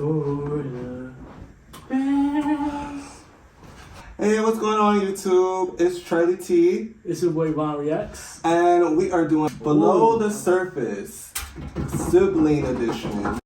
for the best. Hey, what's going on, YouTube? It's Charlie T. It's your boy Von Reacts. And we are doing Below the Surface Sibling Edition.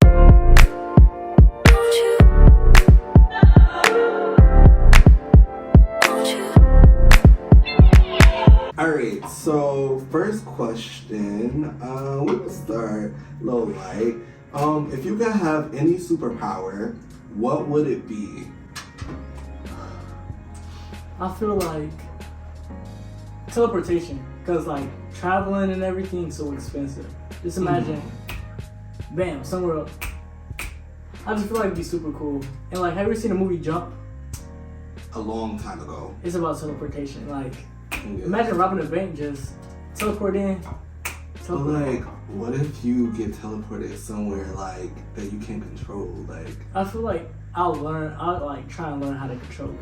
Alright, so first question, we will start low light. If you could have any superpower, what would it be? I feel like teleportation, because like traveling and everything is so expensive. Just imagine, bam, somewhere else. I just feel like it'd be super cool. And like, have you ever seen the movie Jump? A long time ago. It's about teleportation. Like, Yeah. imagine robbing a bank, just teleport in. But like, what if you get teleported somewhere like that you can't control? Like, I feel like I'll like try and learn how to control it.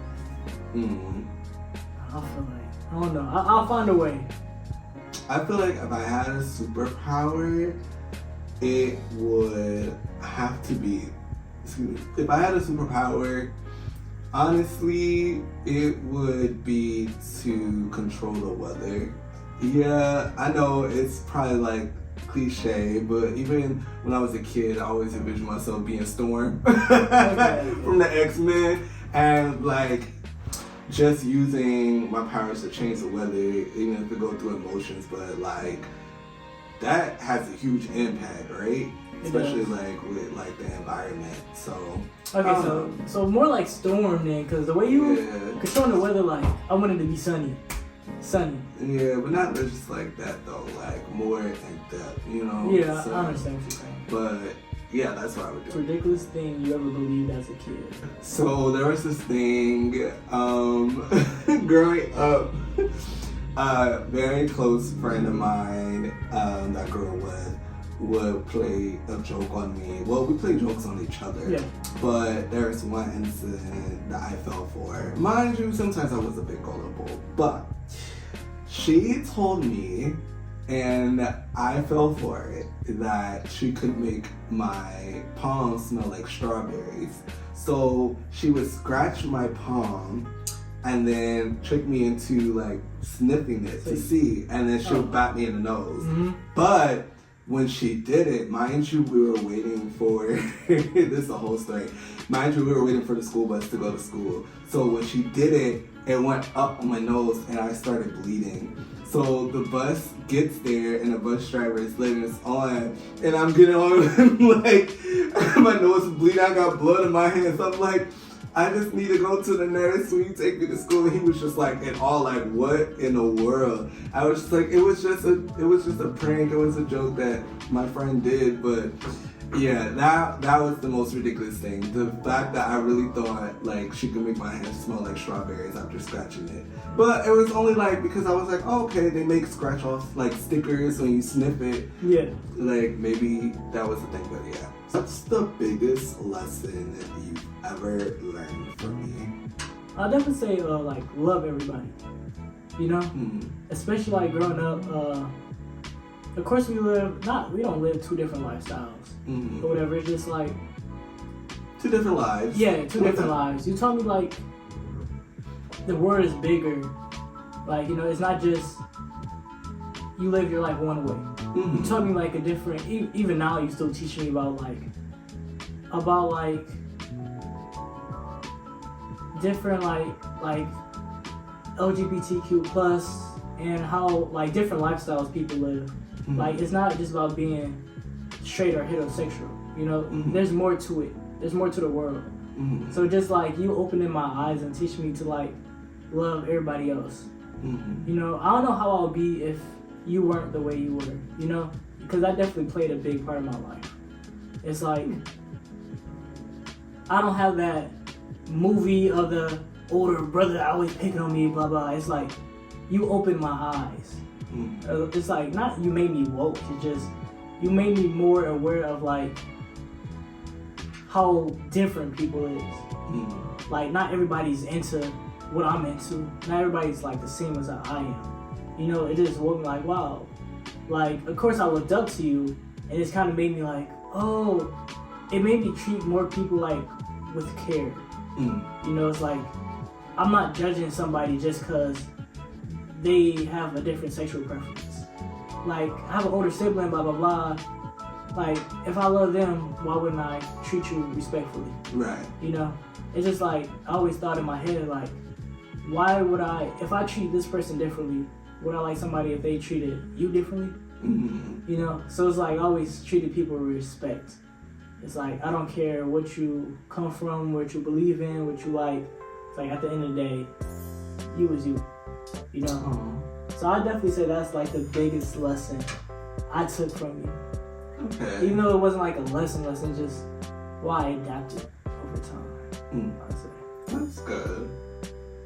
I feel like, I don't know. I'll find a way. I feel like if I had a superpower, it would have to be. If I had a superpower, honestly, it would be to control the weather. Yeah, I know it's probably like cliche, but even when I was a kid, I always envisioned myself being Storm from the X-Men, and like just using my powers to change the weather, even if it go through emotions, but like that has a huge impact, right? Especially like with like the environment. So okay, so more like Storm then, because the way you control the weather, like I want it to be sunny. Yeah, but not just like that though. Like more in depth, you know. Yeah, so, I understand what you're saying. But yeah, that's what I would do. Ridiculous thing you ever believed as a kid. So there was this thing, growing up, a very close friend of mine that I grew up with would play a joke on me. Well, we play jokes on each other. Yeah. But there was one incident that I fell for. Mind you, sometimes I was a bit gullible, but she told me, and I fell for it, that she could make my palm smell like strawberries. So she would scratch my palm and then trick me into like sniffing it to see, and then she'll bat me in the nose. But when she did it, mind you, we were waiting for, this is a whole story. Mind you, we were waiting for the school bus to go to school. So when she did it, it went up on my nose and I started bleeding. So the bus gets there and the bus driver is letting us on, and I'm getting on like my nose is bleeding, I got blood in my hands. So I'm like, I just need to go to the nurse when you take me to school. And he was just like, in all, like, what in the world? I was just like, it was just a prank. It was a joke that my friend did. But yeah, that was the most ridiculous thing. The fact that I really thought like she could make my hands smell like strawberries after scratching it. But it was only like because I was like, oh, okay, they make scratch off like stickers when you sniff it. Yeah. Like maybe that was the thing, but yeah. What's the biggest lesson that you've ever learned from me? I'll definitely say like love everybody. You know? Especially like growing up, of course we don't live two different lifestyles. Or whatever, it's just like two different lives. Yeah, two different lives. You told me like the world is bigger. Like, you know, it's not just you live your life one way. You told me like a different, even now you still teaching me about different like LGBTQ plus and how like different lifestyles people live. Like it's not just about being straight or heterosexual, you know. There's more to it. There's more to the world. So just like you opening my eyes and teaching me to like love everybody else. You know, I don't know how I'll be if you weren't the way you were, you know, because that definitely played a big part of my life. It's like I don't have that movie of the older brother always picking on me, blah blah. It's like you opened my eyes. It's like not you made me woke. It's just you made me more aware of like how different people is. Like not everybody's into what I'm into. Not everybody's like the same as I am. You know, it just woke me like, wow. Like, of course I looked up to you, and it's kind of made me like, oh, it made me treat more people like with care. Mm. You know, it's like I'm not judging somebody just because they have a different sexual preference. Like, I have an older sibling, blah, blah, blah. Like, if I love them, why wouldn't I treat you respectfully? Right. You know? It's just like, I always thought in my head, like, why would I, if I treat this person differently, would I like somebody if they treated you differently? Mm-hmm. You know? So it's like, I always treated people with respect. It's like, I don't care what you come from, what you believe in, what you like. It's like, at the end of the day, you is you. You know? Uh-huh. So I definitely say that's like the biggest lesson I took from you. Okay. Even though it wasn't like a lesson, just why I adapted over time. I'd say. That's good.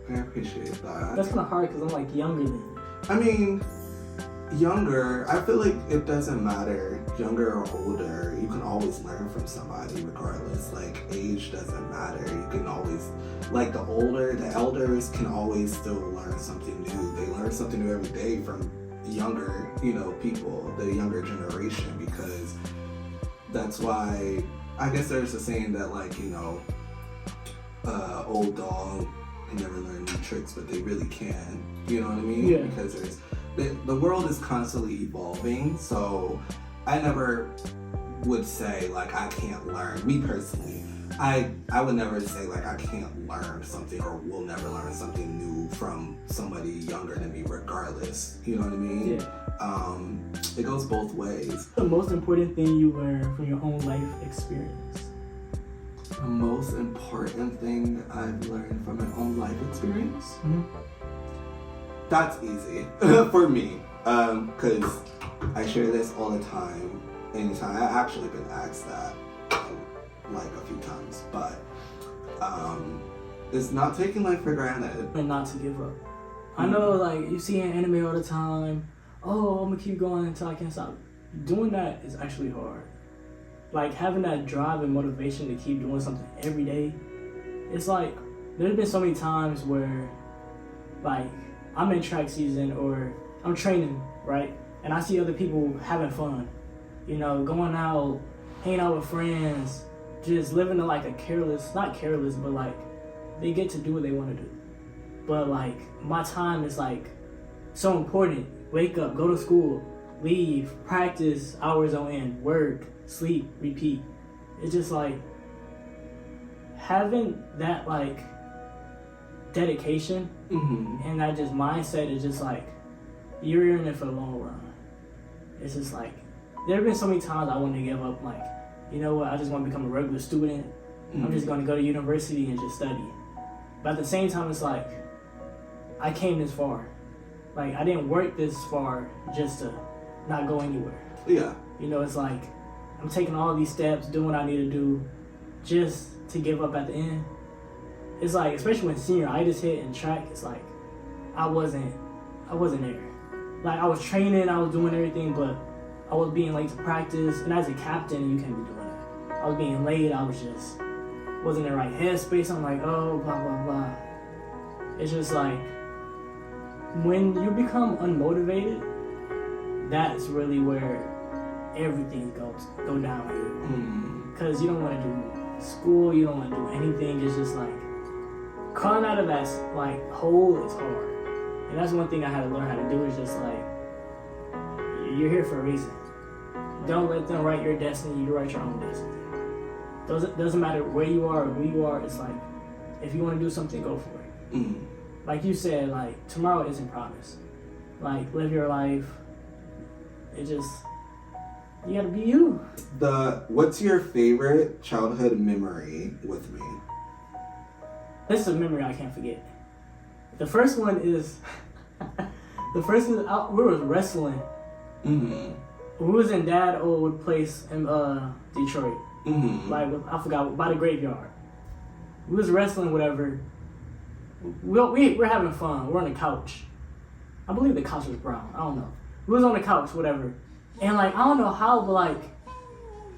I appreciate that. That's kind of hard because I'm like younger than you. I mean, younger, I feel like it doesn't matter, younger or older, you can always learn from somebody regardless. Like, age doesn't matter. You can always, like, the elders can always still learn something new. They learn something new every day from younger, people, the younger generation, because that's why, I guess there's a saying that, like, old dog can never learn new tricks, but they really can. You know what I mean? Yeah. Because the world is constantly evolving, so I never would say, like, I can't learn. Me personally, I would never say, like, I can't learn something or will never learn something new from somebody younger than me regardless. You know what I mean? Yeah. It goes both ways. The most important thing you learn from your own life experience. The most important thing I've learned from my own life experience? Mm-hmm. That's easy for me, because I share this all the time. Anytime I've actually been asked that like a few times, but it's not taking life for granted. And not to give up. I know, like, you see in anime all the time, oh, I'm gonna keep going until I can't stop. Doing that is actually hard. Like, having that drive and motivation to keep doing something every day, it's like, there's been so many times where, like, I'm in track season or I'm training, right? And I see other people having fun, going out, hanging out with friends, just living like a careless, not careless, but like they get to do what they want to do. But like my time is like so important. Wake up, go to school, leave, practice hours on end, work, sleep, repeat. It's just like having that like dedication and that just mindset is just like you're in it for the long run. It's just like there have been so many times I wanted to give up, like, you know what, I just want to become a regular student. I'm just going to go to university and just study. But at the same time, it's like I came this far. Like, I didn't work this far just to not go anywhere. Yeah. It's like I'm taking all these steps, doing what I need to do just to give up at the end. It's like, especially when senior I just hit in track, it's like I wasn't there. Like, I was training, I was doing everything, but I was being late to practice. And as a captain, you can't be doing that. I was being late, I was just wasn't in the right headspace. I'm like, oh, blah, blah, blah. It's just like, when you become unmotivated, that's really where everything go downhill. Because you don't want to do school, you don't want to do anything. It's just like, crawling out of that like hole is hard. And that's one thing I had to learn how to do, is just like, you're here for a reason. Don't let them write your destiny, you write your own destiny. Doesn't matter where you are or who you are, it's like, if you want to do something, go for it. Like you said, like, tomorrow isn't promised. Like, live your life. It just, you gotta be you. What's your favorite childhood memory with me? This is a memory I can't forget. The first one is, we was wrestling. We was in Dad old place in Detroit. Like, I forgot, by the graveyard. We was wrestling, whatever. We're having fun. We're on the couch. I believe the couch was brown. I don't know. We was on the couch, whatever. And like, I don't know how, but like,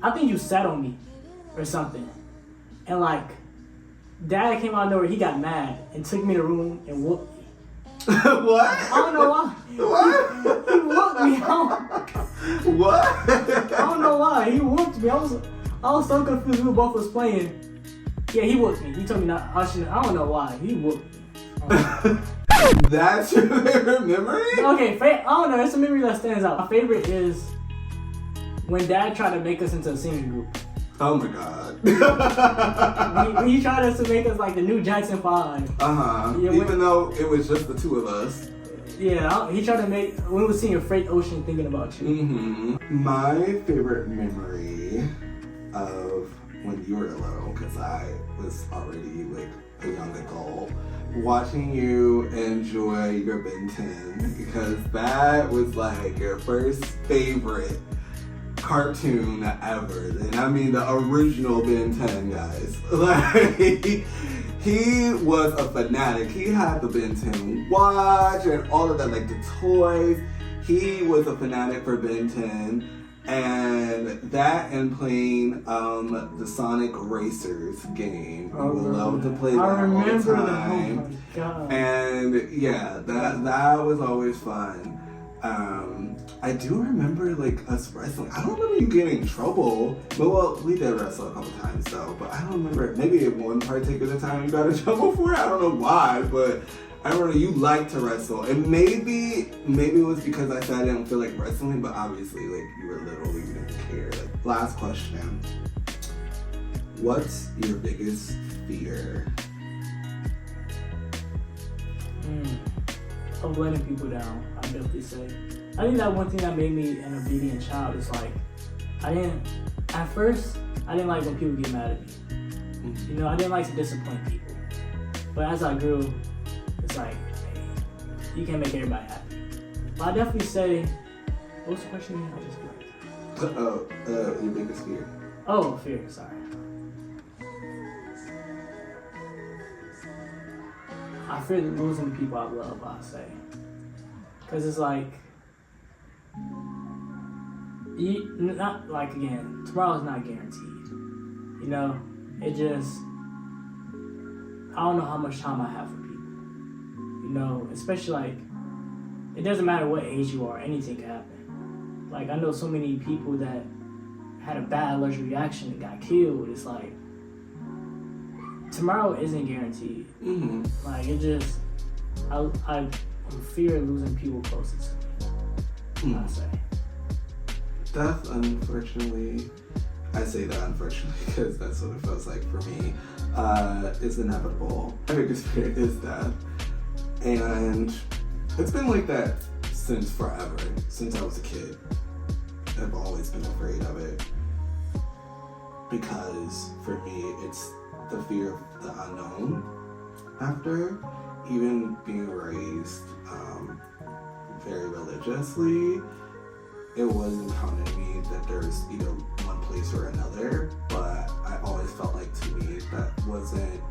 I think you sat on me or something. And like, Dad came out of nowhere, he got mad and took me to the room and whooped me. What? I don't know why. What? He whooped me. What? I don't know why. He whooped me. I was I was so confused. We both was playing. Yeah, he whooped me. He told me not. I don't know why. He whooped me. That's your favorite memory? Okay, I don't know. It's a memory that stands out. My favorite is when Dad tried to make us into a singing group. Oh my god. he tried us to make us like the new Jackson 5. Yeah, even though it was just the two of us. Yeah, he tried to make, when we were singing Freight Ocean Thinking About You. My favorite memory of when you were little, because I was already like a young adult, watching you enjoy your Ben 10, because that was like your first favorite cartoon ever. And I mean the original Ben 10, guys. Like, he was a fanatic. He had the Ben 10 watch and all of that, like the toys. He was a fanatic for Ben 10. And that and playing the Sonic Racers game. We would love to play that all the time. Oh my god. And yeah, that was always fun. I do remember like us wrestling. I don't remember you getting in trouble. But well, we did wrestle a couple times though. But I don't remember. Maybe one particular time you got in trouble for it. I don't know why, but I remember you liked to wrestle, and maybe it was because I said I didn't feel like wrestling. But obviously, like you were little, you didn't care. Like, last question: what's your biggest fear? Of letting people down, I definitely say. I think that one thing that made me an obedient child is like, at first, I didn't like when people get mad at me. You know, I didn't like to disappoint people. But as I grew, it's like, hey, you can't make everybody happy. But I definitely say, what was the question again? I just forgot. Your biggest fear. Oh, fear, sorry. I fear losing the people I love, I say. Because it's like, not like, again, tomorrow's not guaranteed. You know, it just, I don't know how much time I have for people. You know, especially like, it doesn't matter what age you are, anything can happen. Like, I know so many people that had a bad allergic reaction and got killed. It's like, tomorrow isn't guaranteed. Like, it just, I fear losing people closest to me, I say. Death, unfortunately, I say that unfortunately because that's what it feels like for me, is inevitable. My biggest fear is death. And it's been like that since forever, since I was a kid. I've always been afraid of it. Because for me, it's the fear of the unknown. After even being raised very religiously, it was incumbent on me that there's either one place or another, but I always felt like to me that wasn't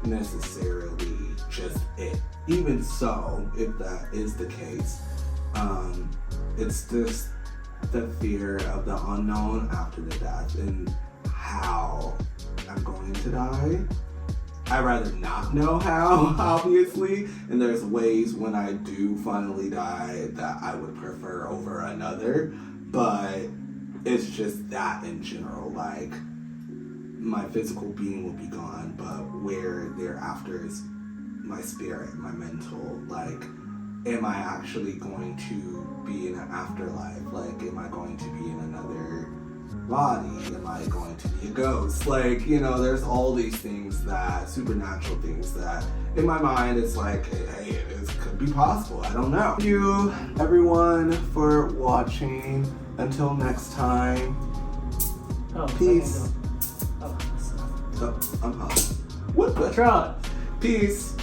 necessarily just it. Even so, if that is the case, it's just the fear of the unknown after the death and how I'm going to die. I'd rather not know how, obviously, and there's ways when I do finally die that I would prefer over another, but it's just that in general, like, my physical being will be gone, but where thereafter is my spirit, my mental, like, am I actually going to be in an afterlife? Like, am I going to be in another body? Am I going to be a ghost? Like, you know, there's all these things that, supernatural things that, in my mind, it's like, hey, it could be possible. I don't know. Thank you, everyone, for watching. Until next time. Peace. I'm hot. What the? Try. Peace.